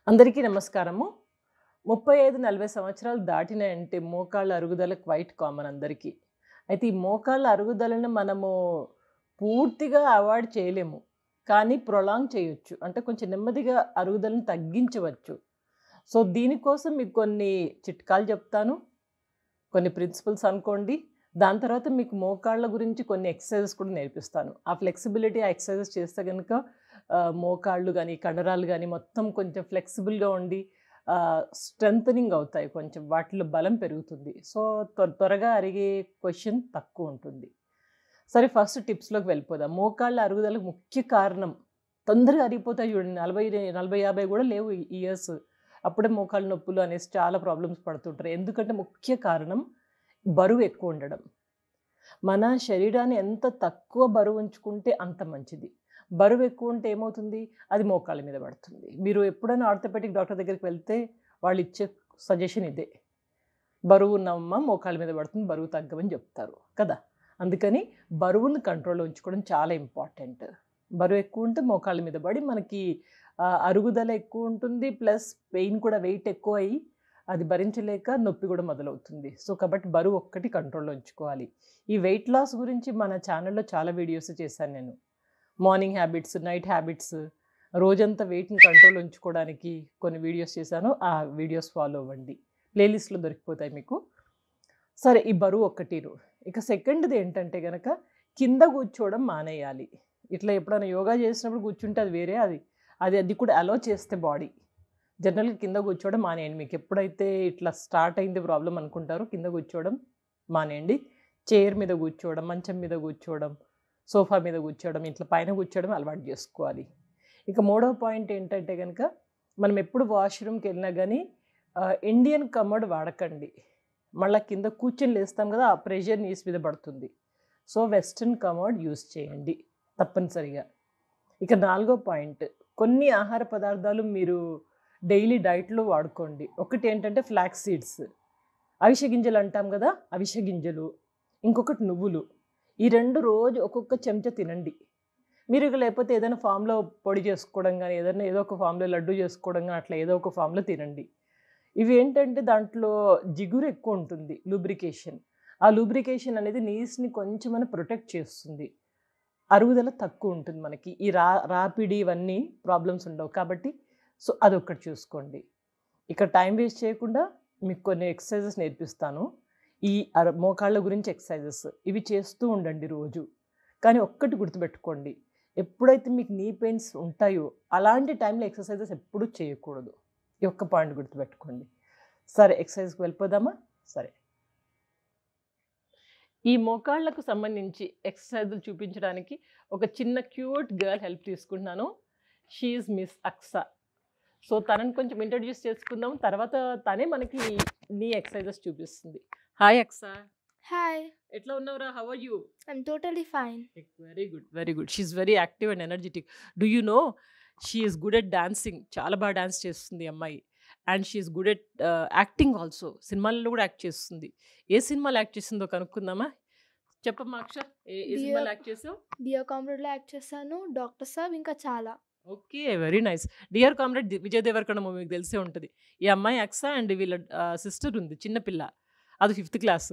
అందరికీ నమస్కారము. 35, 40 సంవత్సరాలు దాటినాయంటే మోకాళ్ళ అరుగుదల క్వైట్ కామన్ అందరికీ. అయితే ఈ మోకాళ్ళ అరుగుదలను మనము పూర్తిగా అవాయిడ్ చేయలేము. కానీ ప్రొలాంగ్ చేయొచ్చు. అంటే కొంచెం నెమ్మదిగా అరుగుదలను తగ్గించవచ్చు. సో, దీనికోసం మీకు కొన్ని చిట్కాలు చెప్తాను. కొన్ని ప్రిన్సిపల్స్ అనుకోండి. దాని తర్వాత మీకు మోకాళ్ళ గురించి కొన్ని ఎక్సర్‌సైజెస్ కూడా నేర్పిస్తాను. ఆ ఫ్లెక్సిబిలిటీ ఆ ఎక్సర్‌సైజెస్ చేస్తే గనుక మోకాళ్ళు గాని, కండరాలు గాని మొత్తం కొంచెం ఫ్లెక్సిబుల్‌గా ఉండి స్ట్రెంథెనింగ్ అవుతాయి కొంచెం. వాటిలో బలం పెరుగుతుంది. సో, త్వరగా అరిగే క్వెషన్ తక్కువుంటుంది. సరే ఫస్ట్ టిప్స్‌లోకి వెళ్ళిపోదాం. మోకాళ్ళ అరుగుదలకు ముఖ్య కారణం తొందరగా అరిగిపోతాయి చూడండి. 40, 50 కూడా లేవు ఇయర్స్. అప్పుడే మోకాళ్ళ నొప్పులు అనేసి చాలా ప్రాబ్లమ్స్ పడుతుంటారు. ఎందుకంటే ముఖ్య కారణం బరువు ఎక్కువ ఉండడం. మన శరీరాన్ని ఎంత తక్కువ బరువు ఉంచుకుంటే అంత మంచిది. బరువు ఎక్కువ ఉంటే ఏమవుతుంది? అది మోకాళ్ళ మీద పడుతుంది. మీరు ఎప్పుడైనా ఆర్థోపెడిక్ డాక్టర్ దగ్గరికి వెళ్తే వాళ్ళు ఇచ్చే సజెషన్ ఇదే. బరువు ఉన్నామమ్మా మోకాళ్ళ మీద పడుతుంది. బరువు తగ్గమని చెప్తారు కదా! అందుకని బరువుని కంట్రోల్‌లో ఉంచుకోవడం చాలా ఇంపార్టెంట్. బరువు ఎక్కువ ఉంటే మోకాళ్ళ మీద పడి మనకి అరుగుదల ఎక్కువ ఉంటుంది. ప్లస్ పెయిన్ కూడా వెయిట్ ఎక్కువయ్యి అది భరించలేక నొప్పి కూడా మొదలవుతుంది. సో, కాబట్టి బరువు ఒక్కటి కంట్రోల్‌లో ఉంచుకోవాలి. ఈ వెయిట్ లాస్ గురించి మన ఛానెల్‌లో చాలా వీడియోస్ చేశాను నేను. మార్నింగ్ హ్యాబిట్స్, నైట్ హ్యాబిట్స్, రోజంతా వెయిట్‌ని కంట్రోల్‌లో ఉంచుకోవడానికి కొన్ని వీడియోస్ చేశాను. ఆ వీడియోస్ ఫాలో అవ్వండి. ప్లేలిస్ట్‌లో దొరికిపోతాయి మీకు. సరే ఈ బరువు ఒక్కటీను. ఇక సెకండ్‌ది ఏంటంటే గనక కింద కూర్చోవడం మానేయాలి. ఇట్లా ఎప్పుడైనా యోగా చేసినప్పుడు కూర్చుంటే అది వేరే అది. అది కూడా అలో చేస్తే బాడీ. జనరల్‌గా కింద కూర్చోవడం మానేయండి. మీకెప్పుడైతే ఇట్లా స్టార్ట్ అయింది ప్రాబ్లమ్ అనుకుంటారో కింద కూర్చోవడం మానేయండి. చైర్ మీద కూర్చోవడం, మంచం మీద కూర్చోవడం, సోఫా మీద కూర్చోవడం, ఇట్లా పైన కూర్చోవడం అలవాటు చేసుకోవాలి. ఇక మూడవ పాయింట్ ఏంటంటే గనక మనం ఎప్పుడు వాష్‌రూమ్‌కెళ్ళినా గానీ ఇండియన్ కమోడ్ వాడకండి. మళ్ళా కింద కూర్చొని లేస్తాం గదా! ఆ ప్రెషర్ నీస్ మీద పడుతుంది. సో, వెస్టర్న్ కమోడ్ యూజ్ చేయండి తప్పనిసరిగా. ఇక నాలుగో పాయింట్ కొన్ని ఆహార పదార్థాలు మీరు డైలీ డైట్‌లో వాడుకోండి. ఒకటేంటంటే ఫ్లాక్స్ సీడ్స్. అవిసె గింజలు అంటాం గదా! అవిసె గింజలు. ఇంకొకటి నువ్వులు. ఈ 2 రోజు ఒక్కొక్క చెంచా తినండి. మీరు ఇక లేకపోతే ఏదైనా ఫామ్‌లో పొడి చేసుకోవడం గాని, ఏదైనా ఏదో ఒక ఫామ్‌లో లడ్డు చేసుకోవడం గాని, అట్లా ఏదో ఒక ఫామ్‌లో తినండి. ఇవేంటంటే దాంట్లో జిగురు ఎక్కువుంటుంది. లూబ్రికేషన్. ఆ లూబ్రికేషన్ అనేది నీస్‌ని కొంచెమన్నా ప్రొటెక్ట్ చేస్తుంది. అరుగుదల తక్కువుంటుంది మనకి. ఈ రాపిడి ఇవన్నీ ప్రాబ్లమ్స్ ఉండవు. కాబట్టి సో, అదొక్కటి చూసుకోండి. ఇక టైం వేస్ట్ చేయకుండా మీకు కొన్ని ఎక్సర్‌సైజెస్ నేర్పిస్తాను. ఈ మోకాళ్ళ గురించి ఎక్సర్‌సైజెస్. ఇవి చేస్తూ ఉండండి రోజు. కానీ ఒక్కటి గుర్తుపెట్టుకోండి. ఎప్పుడైతే మీకు నీ పెయిన్స్ ఉంటాయో, అలాంటి టైంలో ఎక్సర్‌సైజెస్ ఎప్పుడూ చేయకూడదు. ఈ ఒక్క పాయింట్ గుర్తుపెట్టుకోండి. సరే ఎక్సర్‌సైజ్‌కి వెళ్ళిపోదామా? సరే. ఈ మోకాళ్ళకు సంబంధించి ఎక్సర్‌సైజులు చూపించడానికి ఒక చిన్న క్యూట్ గర్ల్ హెల్ప్ తీసుకుంటున్నాను. She is miss Aksa. So, తనని కొంచెం ఇంట్రొడ్యూస్ చేసుకుందాం. తర్వాత తనే మనకి నీ ఎక్సర్‌సైజెస్ చూపిస్తుంది. హాయ్ అక్సా. Hi, ఎట్లా ఉన్నావురా? How are you? I'm totally fine. Very good. Very good. She is very active and energetic. Do you know she is good at dancing. చాలా బాగా డాన్స్ చేస్తుంది ఈ అమ్మాయి. And she is good at acting also. సినిమాల్లో కూడా act చేస్తుంది. ఏ సినిమాలో act చేసిందో కనుక్కుందామా? చెప్పమ్మా అక్ష. ఏ డియర్ సినిమాలో యాక్ట్ చేసావు? 'డియర్ కామ్రేడ్‌లో' యాక్ట్ చేశాను. 'డాక్టర్ సాబ్' ఇంకా చాలా. Okay. Very nice. 'Dear comrade' Vijay Deverakonda movie మీకు తెలిసే ఉంటది. ఈ అమ్మాయి అక్స అండ్ వీళ్ళ సిస్టర్ ఉంది చిన్న పిల్ల. అది fifth class.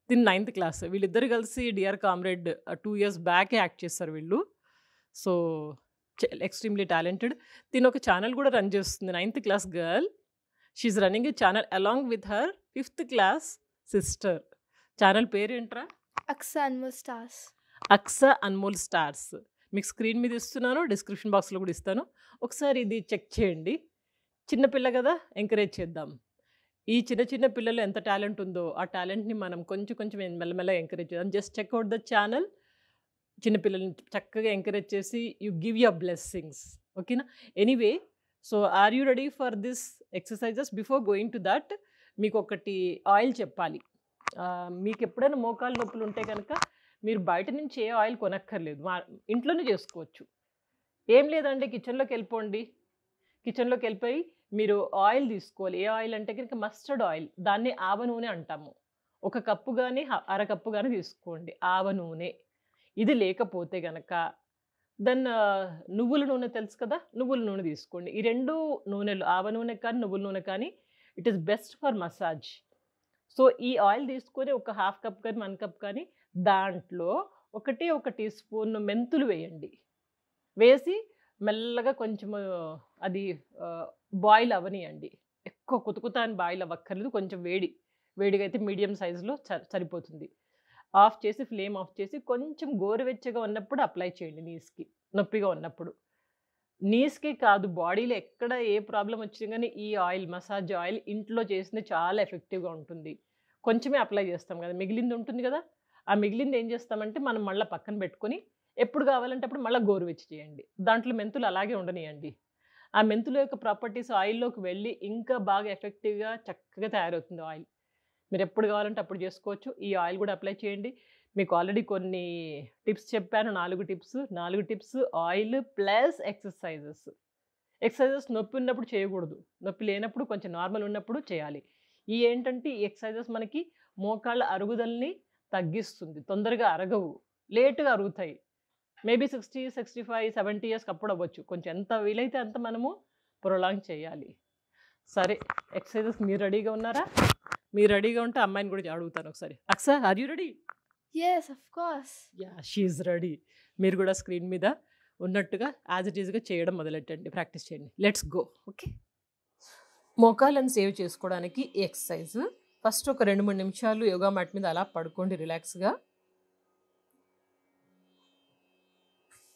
Tinu ninth class. వీళ్ళిద్దరూ కలిసి 'డియర్ కామ్రేడ్' 2 ఇయర్స్ బ్యాకే యాక్ట్ చేశారు వీళ్ళు. సో, ఎక్స్‌ట్రీమ్‌లీ టాలెంటెడ్. తిను ఒక ఛానెల్ కూడా రన్ చేస్తుంది. Ninth class girl. She is running a channel along with her fifth class sister. Channel పేరేంట్రా? 'అక్సా అన్మోల్ స్టార్స్.' 'అక్స అన్మోల్ స్టార్స్.' మీకు స్క్రీన్ మీద ఇస్తున్నాను. డిస్క్రిప్షన్ బాక్స్‌లో కూడా ఇస్తాను. ఒకసారి ఇది చెక్ చేయండి. చిన్న పిల్ల గదా! ఎంకరేజ్ చేద్దాం. ఈ చిన్న చిన్న పిల్లలు ఎంత టాలెంట్ ఉందో, ఆ టాలెంట్‌ని మనం కొంచెం కొంచెం మెల్లమెల్లగా ఎంకరేజ్ చేద్దాం. Just check out the channel. చిన్న పిల్లల్ని చక్కగా ఎంకరేజ్ చేసి యూ గివ్ యువర్ బ్లెస్సింగ్స్. ఓకేనా? Anyway so, are you ready for this exercises? Before going to that మీకొకటి ఆయిల్ చెప్పాలి. మీకెప్పుడైనా మోకాళ్ళ నొప్పులుంటే గనక మీరు బయట నుంచి ఏ ఆయిల్ కొనక్కర్లేదు. ఇంట్లోనే చేసుకోవచ్చు. ఏం లేదండి కిచెన్‌లోకెళ్ళిపోండి. కిచెన్‌లోకెళ్ళిపోయి మీరు ఆయిల్ తీసుకోవాలి. ఏ ఆయిల్ అంటే గనుక మస్టర్డ్ ఆయిల్. దాన్ని ఆవ నూనె అంటాము. ఒక కప్పు గాని, అర కప్పు గాని తీసుకోండి ఆవ నూనె. ఇది లేకపోతే గనక దెన్ నువ్వుల నూనె తెలుసు కదా! నువ్వుల నూనె తీసుకోండి. ఈ 2 నూనెలు ఆవ నూనె కానీ, నువ్వుల నూనె కానీ it is best for massage. So, ఈ ఆయిల్ తీసుకొని ఒక హాఫ్ కప్ కానీ, 1 కప్ కానీ దాంట్లో ఒకటే ఒక టీ స్పూన్ మెంతులు వేయండి. వేసి మెల్లగా కొంచెము అది బాయిల్ అవ్వనియండి. ఎక్కువ కుతకుత అని బాయిల్ అవ్వక్కర్లేదు. కొంచెం వేడిగా అయితే మీడియం సైజులో సరిపోతుంది. ఆఫ్ చేసి ఫ్లేమ్ ఆఫ్ చేసి కొంచెం గోరువెచ్చగా ఉన్నప్పుడు అప్లై చేయండి నీస్‌కి. నొప్పిగా ఉన్నప్పుడు. నీస్‌కి కాదు బాడీలో ఎక్కడ ఏ ప్రాబ్లమ్ వచ్చినా గానీ ఈ ఆయిల్ మసాజ్ ఆయిల్ ఇంట్లో చేసింది చాలా ఎఫెక్టివ్‌గా ఉంటుంది. కొంచెమే అప్లై చేస్తాం కదా! మిగిలింది ఉంటుంది కదా! ఆ మిగిలింది ఏం చేస్తామంటే మనం మళ్ళా పక్కన పెట్టుకొని ఎప్పుడు కావాలంటే అప్పుడు మళ్ళా గోరువెచ్చ చేయండి. దాంట్లో మెంతులు అలాగే ఉండనియండి. ఆ మెంతుల యొక్క ప్రాపర్టీస్ ఆయిల్‌లోకి వెళ్ళి ఇంకా బాగా ఎఫెక్టివ్‌గా చక్కగా తయారవుతుంది ఆయిల్. మీరెప్పుడు కావాలంటే అప్పుడు చేసుకోవచ్చు. ఈ ఆయిల్ కూడా అప్లై చేయండి. మీకు ఆల్రెడీ కొన్ని టిప్స్ చెప్పాను. 4 tips. 4 tips oil plus exercises. Exercises నొప్పి ఉన్నప్పుడు చేయకూడదు. నొప్పి లేనప్పుడు కొంచెం నార్మల్ ఉన్నప్పుడు చేయాలి. ఈ ఎక్సర్‌సైజెస్ మనకి మోకాళ్ళ అరుగుదలని తగ్గిస్తుంది. తొందరగా అరగవు. లేట్‌గా అరుగుతాయి. మేబీ 60, 65, 70 ఇయర్స్‌కి అప్పుడు అవ్వచ్చు. కొంచెం ఎంత వీలైతే అంత మనము ప్రొలాంగ్ చేయాలి. సరే ఎక్సర్‌సైజెస్ మీరు రెడీగా ఉన్నారా? మీరు రెడీగా ఉంటే అమ్మాయిని కూడా అడుగుతాను ఒకసారి. Aksa are you ready? Yes, of course. Yah! She is ready. మీరు కూడా స్క్రీన్ మీద ఉన్నట్టుగా యాజ్ ఇట్ ఈస్‌గా చేయడం మొదలెట్టండి. ప్రాక్టీస్ చేయండి. Let's go. ఓకే. మోకాళ్ళని సేవ్ చేసుకోవడానికి ఈ ఎక్సర్‌సైజ్. ఫస్ట్ ఒక 2, 3 నిమిషాలు యోగా మ్యాట్ మీద అలా పడుకోండి రిలాక్స్‌గా.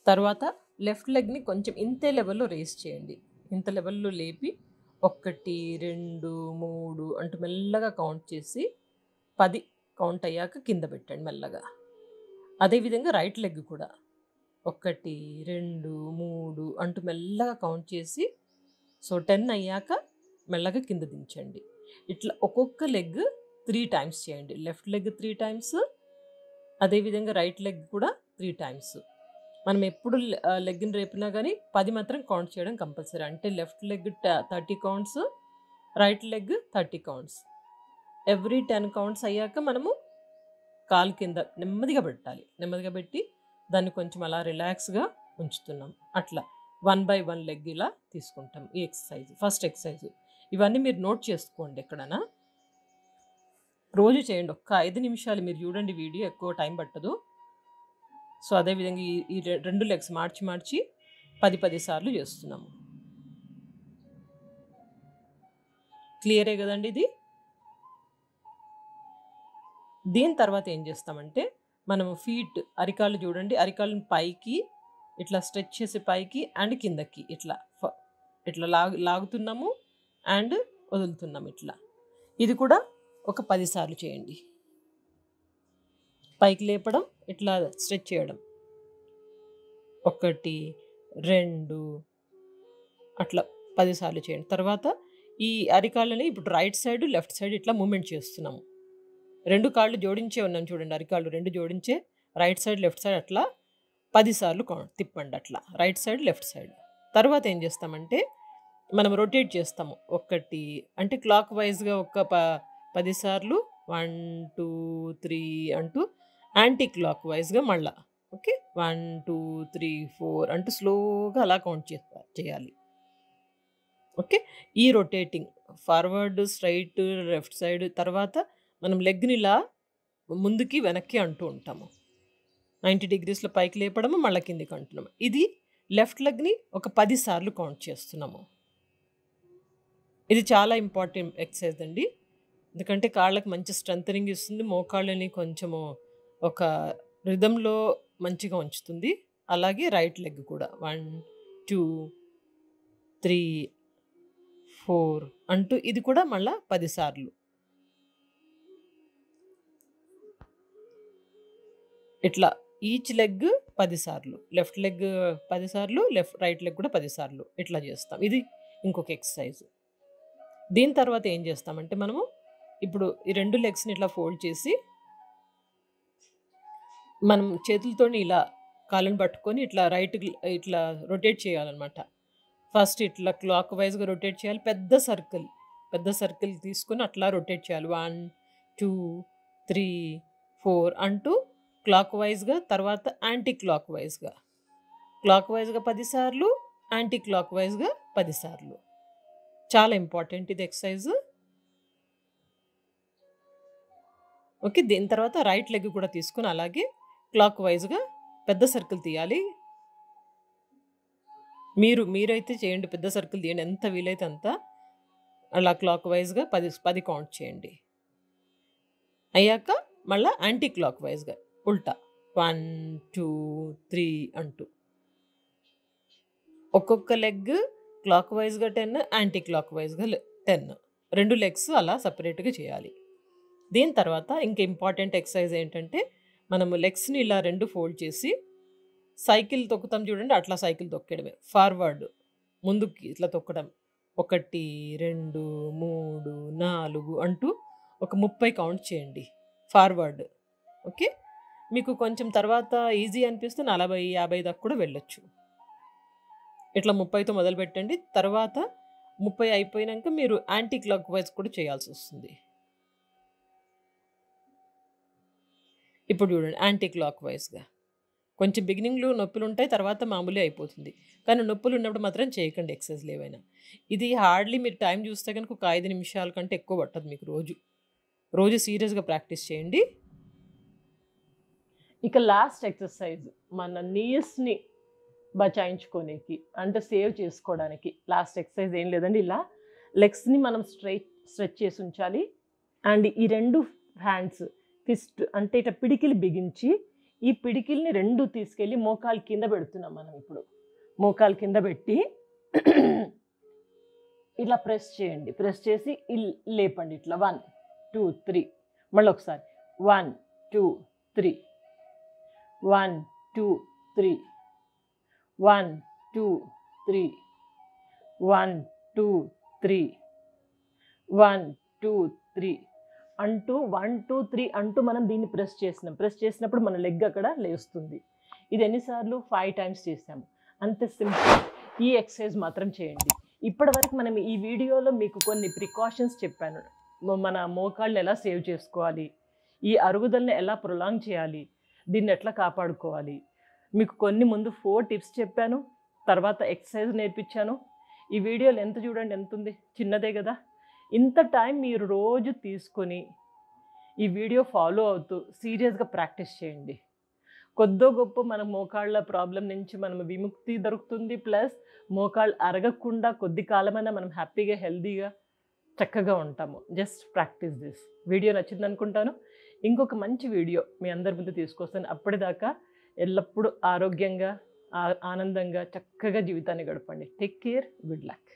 తర్వాత లెఫ్ట్ లెగ్‌ని కొంచెం ఇంతే లెవెల్‌లో రేజ్ చేయండి. ఇంత లెవెల్‌లో లేపి 1, 2, 3 అంటూ మెల్లగా కౌంట్ చేసి 10 కౌంట్ అయ్యాక కింద పెట్టండి మెల్లగా. అదేవిధంగా రైట్ లెగ్ కూడా 1, 2, 3 అంటూ మెల్లగా కౌంట్ చేసి 10 అయ్యాక మెల్లగా కింద దించండి. ఇట్లా ఒక్కొక్క లెగ్ 3 టైమ్స్ చేయండి. లెఫ్ట్ లెగ్ 3 టైమ్స్, అదేవిధంగా రైట్ లెగ్ కూడా 3 టైమ్స్. మనం ఎప్పుడు లెగ్‌ని రేపినా గానీ 10 మాత్రం కౌంట్ చేయడం కంపల్సరీ. అంటే left leg 30 counts, right leg 30 counts. Every 10 counts అయ్యాక మనము కాలు కింద నెమ్మదిగా పెట్టాలి. నెమ్మదిగా పెట్టి దాన్ని కొంచెం అలా రిలాక్స్‌గా ఉంచుతున్నాం. అట్లా 1 బై 1 లెగ్ ఇలా తీసుకుంటాం. ఈ ఎక్సర్‌సైజ్ ఫస్ట్ ఎక్సర్‌సైజ్. ఇవన్నీ మీరు నోట్ చేసుకోండి ఎక్కడైనా. రోజు చేయండి. ఒక్క 5 నిమిషాలు మీరు చూడండి వీడియో, ఎక్కువ టైం పట్టదు. సో, అదేవిధంగా ఈ 2 లెగ్స్ మార్చి 10 సార్లు చేస్తున్నాము. క్లియరే కదండి ఇది? దీని తర్వాత ఏం చేస్తామంటే మనము ఫీట్ అరికాళ్ళు చూడండి. అరికాళ్ళని పైకి ఇట్లా స్ట్రెచ్ చేసి పైకి అండ్ కిందకి ఇట్లా లాగుతున్నాము అండ్ వదులుతున్నాము ఇట్లా. ఇది కూడా ఒక 10 సార్లు చేయండి. పైకి లేపడం, ఇట్లా స్ట్రెచ్ చేయడం. 1, 2 అట్లా 10 సార్లు చేయండి. తర్వాత ఈ అరికాళ్ళని ఇప్పుడు రైట్ సైడ్, లెఫ్ట్ సైడ్ ఇట్లా మూవ్‌మెంట్ చేస్తున్నాము. 2 కాళ్ళు జోడించే ఉన్నాం చూడండి. అరికాళ్ళు 2 జోడించే రైట్ సైడ్, లెఫ్ట్ సైడ్ అట్లా 10 సార్లు తిప్పండి అట్లా. Right side, left side. తర్వాత ఏం చేస్తామంటే మనం రొటేట్ చేస్తాము. 1 అంటే క్లాక్ వైజ్‌గా ఒక 10 సార్లు 1, 2, 3 అంటూ యాంటీ క్లాక్ వైజ్‌గా మళ్ళా. ఓకే. 1, 2, 3, 4 అంటూ స్లోగా అలా కౌంట్ చేయాలి. ఓకే. ఈ rotating forward, straight, left side తర్వాత మనం లెగ్‌ని ఇలా ముందుకి, వెనక్కి అంటూ ఉంటాము. 90 డిగ్రీస్‌లో పైకి లేపడము, మళ్ళా కిందకి అంటున్నాము. ఇది లెఫ్ట్ లెగ్‌ని ఒక 10 సార్లు కౌంట్ చేస్తున్నాము. ఇది చాలా ఇంపార్టెంట్ ఎక్సర్సైజ్ అండి. ఎందుకంటే కాళ్ళకి మంచి స్ట్రెంథెనింగ్ ఇస్తుంది. మోకాళ్ళని కొంచెము ఒక రిథమ్‌లో మంచిగా ఉంచుతుంది. అలాగే రైట్ లెగ్ కూడా 1, 2, 3, 4 అంటూ ఇది కూడా మళ్ళా 10 సార్లు. ఇట్లా ఈచ్ లెగ్ 10 సార్లు. లెఫ్ట్ లెగ్ 10 సార్లు, రైట్ లెగ్ కూడా 10 సార్లు ఇట్లా చేస్తాం. ఇది ఇంకొక ఎక్సర్సైజ్. దీని తర్వాత ఏం చేస్తామంటే మనము ఇప్పుడు ఈ 2 లెగ్స్‌ని ఇట్లా ఫోల్డ్ చేసి మనం చేతులతోని ఇలా కాళ్ళని పట్టుకొని ఇట్లా ఇట్లా రొటేట్ చేయాలన్నమాట. ఫస్ట్ ఇట్లా క్లాక్ వైజ్‌గా రొటేట్ చేయాలి. పెద్ద సర్కిల్ తీసుకొని అట్లా రొటేట్ చేయాలి. 1, 2, 3, 4 అంటూ క్లాక్ వైజ్‌గా, తర్వాత యాంటీ క్లాక్ వైజ్‌గా క్లాక్ వైజ్గా 10 సార్లు, యాంటీ క్లాక్ వైజ్గా 10 సార్లు. చాలా ఇంపార్టెంట్ ఇది ఎక్సర్సైజ్. ఓకే. దీని తర్వాత రైట్ లెగ్ కూడా తీసుకొని అలాగే క్లాక్ వైజ్గా పెద్ద సర్కిల్ తీయాలి. మీరైతే చేయండి, పెద్ద సర్కిల్ తీయండి, ఎంత వీలైతే అంత. అలా క్లాక్ వైజ్గా 10 కౌంట్ చేయండి. అయ్యాక మళ్ళీ యాంటీ క్లాక్ వైజ్గా ఉల్టా 1 2 3 అంటూ ఒక్కొక్క లెగ్ క్లాక్ వైజ్గా 10, యాంటీ క్లాక్ వైజ్గా 10. 2 లెగ్స్ అలా సపరేట్గా చేయాలి. దీని తర్వాత ఇంక ఇంపార్టెంట్ ఎక్సర్సైజ్ ఏంటంటే, మనము లెగ్స్ని ఇలా 2 ఫోల్డ్ చేసి సైకిల్ తొక్కుతాం చూడండి, అట్లా సైకిల్ తొక్కడమే. ఫార్వర్డ్ ముందుకి ఇట్లా తొక్కడం. 1 2 3 4 అంటూ ఒక 30 కౌంట్ చేయండి ఫార్వర్డ్. ఓకే. మీకు కొంచెం తర్వాత ఈజీ అనిపిస్తే 40 50 దాకా కూడా వెళ్ళొచ్చు. ఇట్లా 30తో మొదలు పెట్టండి. తర్వాత 30 అయిపోయినాక మీరు యాంటీ క్లాక్ వైజ్ కూడా చేయాల్సి వస్తుంది. ఇప్పుడు చూడండి, యాంటీ క్లాక్ వైజ్గా కొంచెం బిగినింగ్లో నొప్పులు ఉంటాయి, తర్వాత మామూలే అయిపోతుంది. కానీ నొప్పులు ఉన్నప్పుడు మాత్రం చేయకండి ఎక్సర్సైజ్లు ఏవైనా. ఇది హార్డ్లీ మీరు టైం చూస్తే కనుక ఒక 5 నిమిషాల కంటే ఎక్కువ పట్టదు మీకు. రోజు సీరియస్గా ప్రాక్టీస్ చేయండి. ఇక లాస్ట్ ఎక్సర్సైజ్ మన నీస్ని బచాయించుకోనికి, అంటే సేవ్ చేసుకోవడానికి లాస్ట్ ఎక్సర్సైజ్ ఏం లేదండి, ఇలా లెగ్స్ని మనం స్ట్రెచ్ చేసి ఉంచాలి. అండ్ ఈ 2 హ్యాండ్స్ ఫిస్ట్ అంటే ఇట్లా పిడికిలి బిగించి, ఈ పిడికిల్ని 2 తీసుకెళ్ళి మోకాలు కింద పెడుతున్నాం మనం. ఇప్పుడు మోకాలు కింద పెట్టి ఇలా ప్రెస్ చేయండి. ప్రెస్ చేసి లేపండి ఇట్లా 1 2 3. మళ్ళీ ఒకసారి 1 2 3 1 2 3 1 2 3 1 2 3 1 2 3 అంటూ 1 2 3 అంటూ మనం దీన్ని ప్రెస్ చేసినప్పుడు మన లెగ్ అక్కడ లేస్తుంది. ఇది ఎన్నిసార్లు? 5 టైమ్స్ చేసాము. అంతే సింపుల్. ఈ ఎక్సర్సైజ్ మాత్రం చేయండి. ఇప్పటివరకు మనం ఈ వీడియోలో మీకు కొన్ని ప్రికాషన్స్ చెప్పాను. మన మోకాళ్ళని ఎలా సేవ్ చేసుకోవాలి, ఈ అరుగుదలని ఎలా ప్రొలాంగ్ చేయాలి, దీన్ని ఎట్లా కాపాడుకోవాలి. మీకు కొన్ని ముందు 4 టిప్స్ చెప్పాను, తర్వాత ఎక్సర్సైజ్ నేర్పించాను. ఈ వీడియోలు ఎంత చూడండి, ఎంత ఉంది, చిన్నదే కదా. ఇంత టైం మీరు రోజు తీసుకొని ఈ వీడియో ఫాలో అవుతూ సీరియస్గా ప్రాక్టీస్ చేయండి. కొద్దో గొప్ప మన మోకాళ్ళ ప్రాబ్లం నుంచి మనం విముక్తి దొరుకుతుంది. ప్లస్ మోకాళ్ళు అరగకుండా కొద్ది కాలమైనా మనం హ్యాపీగా హెల్తీగా చక్కగా ఉంటాము. Just practice this. వీడియో నచ్చింది అనుకుంటాను. ఇంకొక మంచి వీడియో మీ అందరి ముందు తీసుకొస్తాను. అప్పటిదాకా ఎల్లప్పుడూ ఆరోగ్యంగా ఆనందంగా చక్కగా జీవితాన్ని గడపండి. Take care. Good luck.